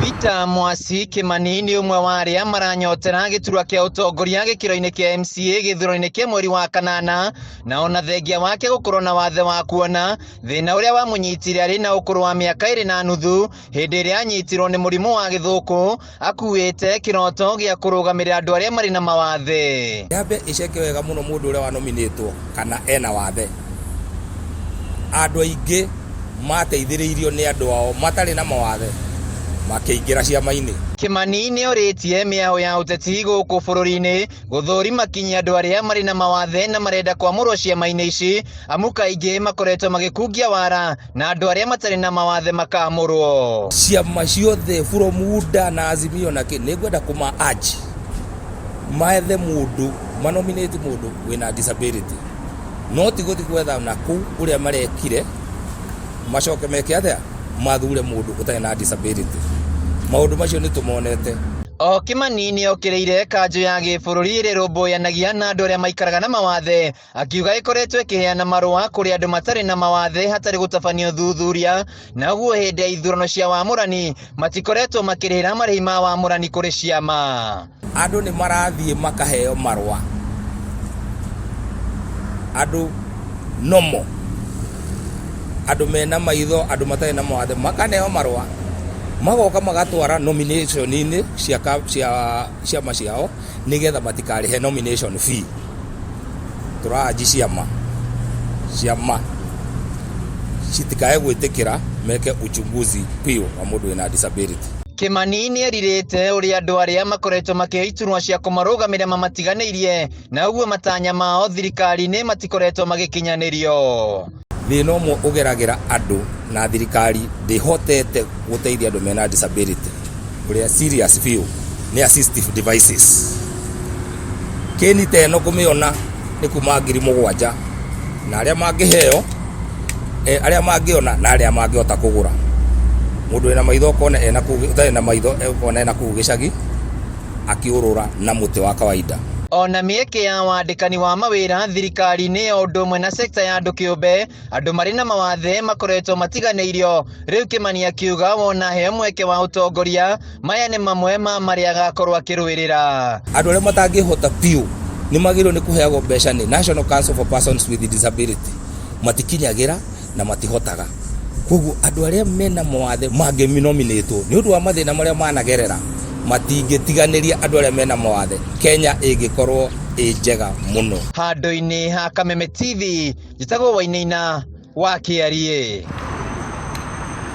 Peter Mwasi Kimani ni umwe wa aria maranyotera giturwa kia utongoria gikiro-ini kia MCA githuro-ini kia mweri wa kanana, na ona thengia wake gukorwo na wathe wa kuona thina uria wamunyitire ari na ukuru wa miaka 2.5 hindi iria anyitirwo ni murimu wa githuku akuite kiroto gia kurugamirira andu aria mari na mawathe. Yambe iceke wega muno mundu uria wa nominatwo kana ena wathe. Andu aingi mateithiriirio ni andu ao matari na mawathe makiingira ciama-ini. Kimani ni oritie miao ya uteti guku bururi-ini guthurima kinya andu aria mari na mawathe na marenda kwamurwo ciama-ini ici, amu kaingi makoretwo magikungia wara na andu aria matari na mawathe makamurwo. Ciama ciothe from UDA na Azimio na ki nigwenda kuma aji maethe mundu manominate mundu wina disability, no tigoti gwetha na ku uria marekire macoke meke athia mathure mundu utari na disability. Maundu macio ni tumonete. O Kimani ni okireire kanjo ya gibururi iri rumbuithanagia na andu aria maikaraga na mawathe, akiuga ikoretwo ikiheana marua kuri andu matari na mawathe hatari gutabanio thuthuria, na guo hindi ya ithurano cia wamurani matikoretwo makirihira marihi ma wamurani kuri ciama. Andu ni marathie makaheo marua, andu nomo, andu mena maitho, andu matari na mawathe makaneo marua, magoka magatwara nomination-ini cia ciama ciao nigetha matikarihe nomination fee. Turaji ciama citikae gwitikira meke uchunguzi pio wa mundu wina disability. Kimani ni eririte uria andu aria makoretwo makiiturwa cia kumarugamira mamatiganirie, na uguo matanya mao thirikari-ini matikoretwo magikinyanirio. Thina umwe ugeragira andu na thirikari ndihotete guteithia andu mena disability uria serious few ni assistive devices. Keni teno kumiona ni kuma 7,000 na aria mangiheo aria mangiona na aria mangihota kugura. Mundu ena maitho kone ena utari na maitho kone ena kugicagi akiurura na muti wa kawaida. Ona mieke ya wandikani wa mawira thirikari-ini o undu umwe na sekta ya andu kiumbe, andu mari na mawathe makoretwo matiganeirio. Riu Kimani akiuga wona heo mweke wa utongoria maya ni mamwe ma maria agakorwo akiruirira. Andu aria matangihota piu ni magirwo ni kuheagwo mbeca ni National Council for Persons with Disability, matikinyagira na matihotaga. Koguo andu aria mena mawathe mangiminominatwo ni undu wa mathina maria managerera matingitiganiria andu aria mena mawathe, Kenya ingikorwo njega muno. Handu-ini ha Kameme TV, njitagwo Wainaina wa Kiarie.